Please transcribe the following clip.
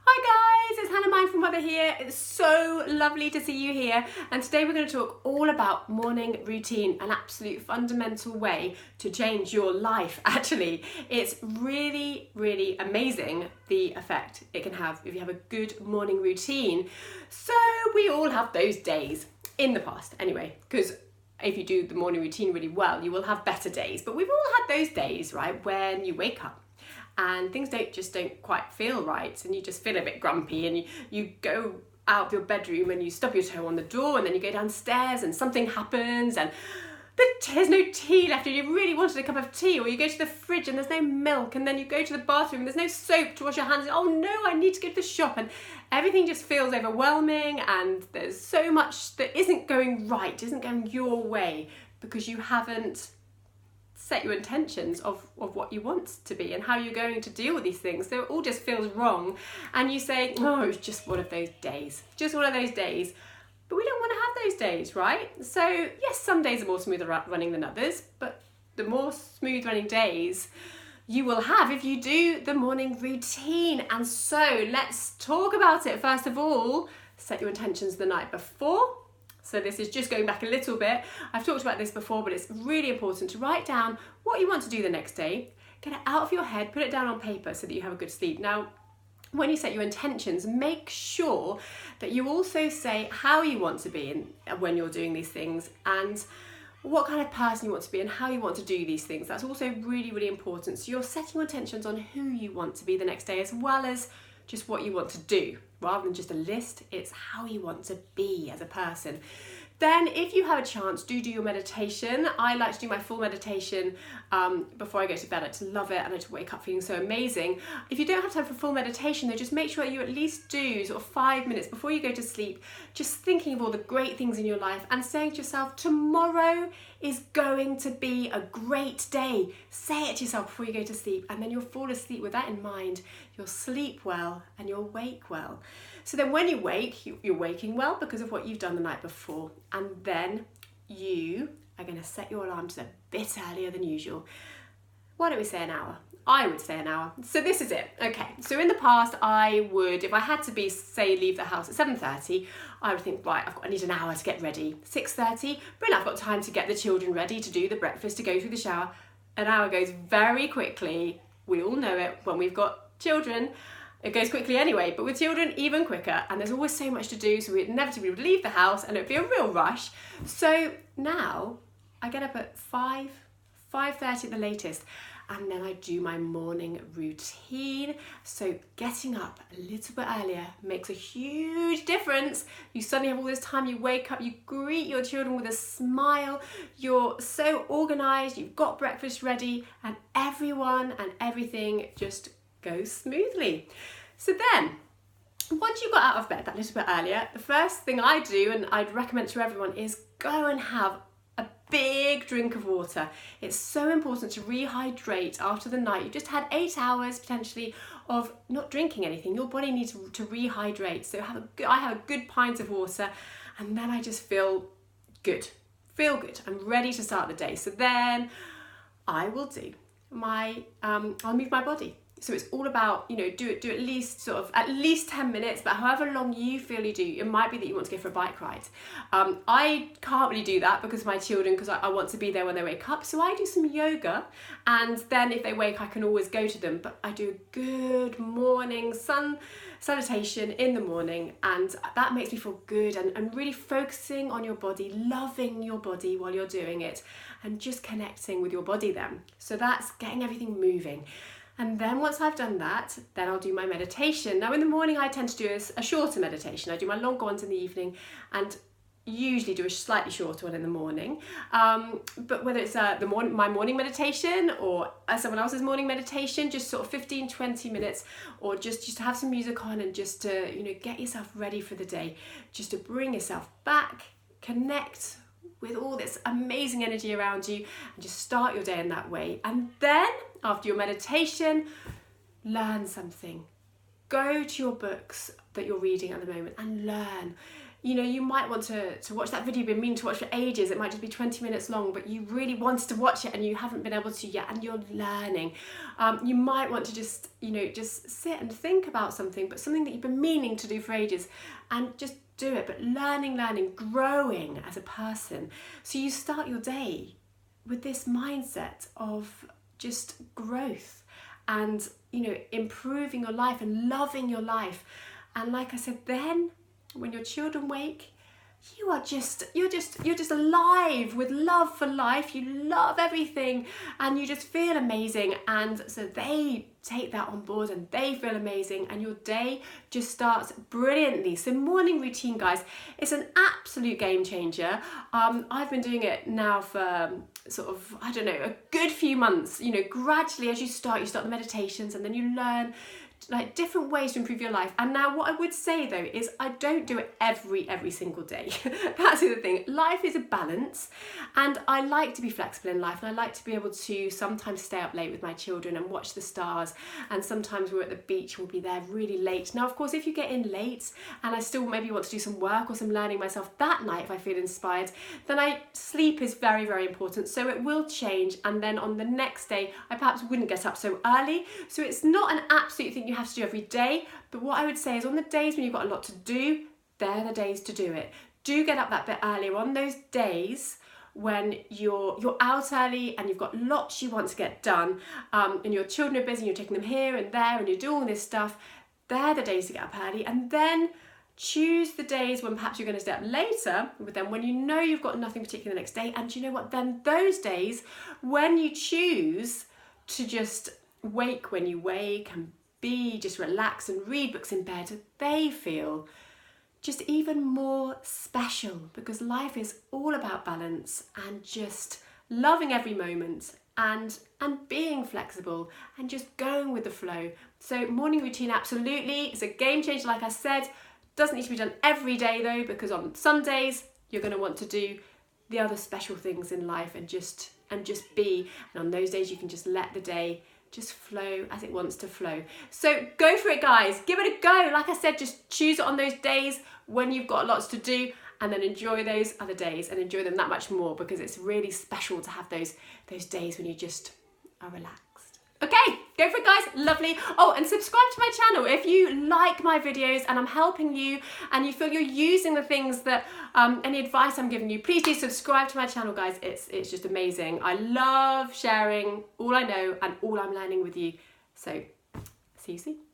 Hi guys, it's Hannah Mindful Mother here. It's so lovely to see you here, and today we're going to talk all about morning routine, an absolute fundamental way to change your life. Actually, it's really amazing the effect it can have if you have a good morning routine. So we all have those days in the past anyway, because if you do the morning routine really well, you will have better days. But we've all had those days, right, when you wake up and things don't quite feel right, and you just feel a bit grumpy, and you go out of your bedroom and you stub your toe on the door, and then you go downstairs and something happens and there's no tea left and you really wanted a cup of tea, or you go to the fridge and there's no milk, and then you go to the bathroom and there's no soap to wash your hands, and oh no, I need to go to the shop, and everything just feels overwhelming, and there's so much that isn't going right, isn't going your way, because you haven't set your intentions of what you want to be and how you're going to deal with these things. So it all just feels wrong, and you say, oh, it's just one of those days, just one of those days. But we don't want to have those days, right? So yes, some days are more smooth running than others, but the more smooth running days you will have if you do the morning routine. And so let's talk about it. First of all, set your intentions the night before. So this is just going back a little bit. I've talked about this before, but it's really important to write down what you want to do the next day. Get it out of your head, put it down on paper so that you have a good sleep. Now, when you set your intentions, make sure that you also say how you want to be when you're doing these things, and what kind of person you want to be and how you want to do these things. That's also really important. So you're setting your intentions on who you want to be the next day, as well as just what you want to do. Rather than just a list, it's how you want to be as a person. Then if you have a chance, do your meditation. I like to do my full meditation before I go to bed. I just love it, and I just wake up feeling so amazing. If you don't have time for full meditation, though, just make sure you at least do sort of 5 minutes before you go to sleep, just thinking of all the great things in your life and saying to yourself, tomorrow is going to be a great day. Say it to yourself before you go to sleep, and then you'll fall asleep with that in mind. You'll sleep well and you'll wake well. So then when you wake, you're waking well because of what you've done the night before. And then you are going to set your alarm just a bit earlier than usual. Why don't we say an hour? I would say an hour. So this is it. Okay, so in the past I would, if I had to be, say, leave the house at 7:30, I would think, right, I need an hour to get ready. 6:30, brilliant, I've got time to get the children ready, to do the breakfast, to go through the shower. An hour goes very quickly. We all know it when we've got children. It goes quickly anyway, but with children, even quicker, and there's always so much to do, so we inevitably would leave the house and it would be a real rush. So now I get up at 5:30 at the latest, and then I do my morning routine. So getting up a little bit earlier makes a huge difference. You suddenly have all this time, you wake up, you greet your children with a smile, you're so organised, you've got breakfast ready, and everyone and everything just goes smoothly. So then, once you got out of bed that little bit earlier, the first thing I do, and I'd recommend to everyone, is go and have a big drink of water. It's so important to rehydrate after the night. You've just had 8 hours potentially of not drinking anything. Your body needs to rehydrate. So I have a good pint of water, and then I just feel good. I'm ready to start the day. So then I will do I'll move my body. So it's all about, do at least 10 minutes, but however long you feel you do. It might be that you want to go for a bike ride. I can't really do that because of my children, because I want to be there when they wake up. So I do some yoga, and then if they wake, I can always go to them. But I do a good morning sun salutation in the morning, and that makes me feel good, and really focusing on your body, loving your body while you're doing it, and just connecting with your body then. So that's getting everything moving. And then once I've done that, then I'll do my meditation. Now in the morning I tend to do a shorter meditation. I do my longer ones in the evening, and usually do a slightly shorter one in the morning. But whether it's my morning meditation or someone else's morning meditation, just sort of 15-20 minutes, or just to have some music on, and just to get yourself ready for the day, just to bring yourself back, connect with all this amazing energy around you, and just start your day in that way. And then after your meditation, learn something. Go to your books that you're reading at the moment and learn. you might want to watch that video you've been meaning to watch for ages. It might just be 20 minutes long, but you really wanted to watch it and you haven't been able to yet, and you're learning. You might want to just sit and think about something, but something that you've been meaning to do for ages, and just do it. But learning, growing as a person. So you start your day with this mindset of just growth and, improving your life and loving your life. And like I said, then when your children wake, you're just alive with love for life. You love everything and you just feel amazing. And so they take that on board and they feel amazing, and your day just starts brilliantly. So morning routine, guys, it's an absolute game changer. I've been doing it now for sort of, a good few months. Gradually as you start the meditations, and then you learn like different ways to improve your life. And now what I would say though is I don't do it every single day. That's the other thing. Life is a balance, and I like to be flexible in life, and I like to be able to sometimes stay up late with my children and watch the stars, and sometimes we're at the beach, we'll be there really late. Now of course, if you get in late and I still maybe want to do some work or some learning myself that night, if I feel inspired, then sleep is very, very important. So it will change, and then on the next day I perhaps wouldn't get up so early. So it's not an absolute thing you have to do every day, but what I would say is on the days when you've got a lot to do, they're the days to do it. Do get up that bit earlier on those days when you're out early and you've got lots you want to get done, and your children are busy and you're taking them here and there and you're doing all this stuff. They're the days to get up early, and then choose the days when perhaps you're going to stay up later, but then when you've got nothing particular the next day. And you know what, then those days when you choose to just wake when you wake and just relax and read books in bed, they feel just even more special, because life is all about balance and just loving every moment and being flexible and just going with the flow. So morning routine, absolutely, it's a game changer. Like I said, doesn't need to be done every day though, because on some days you're going to want to do the other special things in life and just be, and on those days you can just let the day just flow as it wants to flow. So go for it, guys. Give it a go. Like I said, just choose it on those days when you've got lots to do, and then enjoy those other days and enjoy them that much more, because it's really special to have those days when you just are relaxed. Okay, go for it, guys. Lovely. Oh, and subscribe to my channel if you like my videos and I'm helping you and you feel you're using the things that, any advice I'm giving you. Please do subscribe to my channel, guys. It's just amazing. I love sharing all I know and all I'm learning with you. So, see you soon.